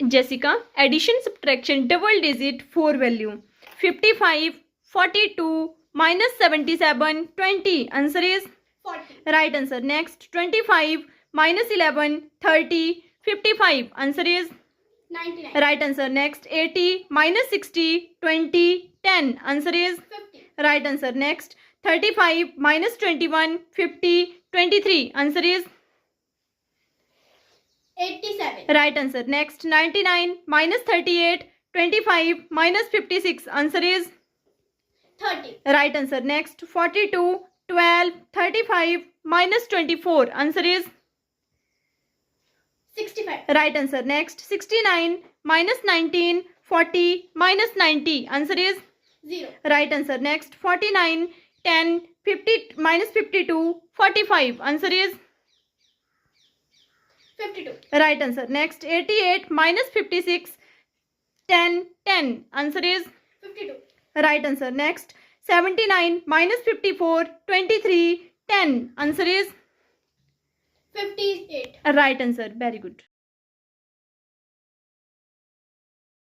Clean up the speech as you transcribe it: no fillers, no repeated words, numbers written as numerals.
Jessica, addition, subtraction, double digit, 4 value. 55, 42, minus 77, 20. Answer is 40. right answer. Next, 25, minus 11, 30, 55. Answer is 99. right answer. Next, 80, minus 60, 20, 10. Answer is 50. right answer. Next, 35, minus 21, 50, 23. Answer is 87. right answer. Next, 99, minus 38, 25, minus 56. Answer is 30. right answer. Next, 42, 12, 35, minus 24. Answer is 65. right answer. Next, 69, minus 19, 40, minus 90. Answer is 0. right answer. Next, 49, 10, 50, minus 52, 45. Answer is 52. right answer. Next, 88, minus 56, 10, 10. Answer is 52. right answer. Next, 79, minus 54, 23, 10. Answer is 58. right answer. Very good.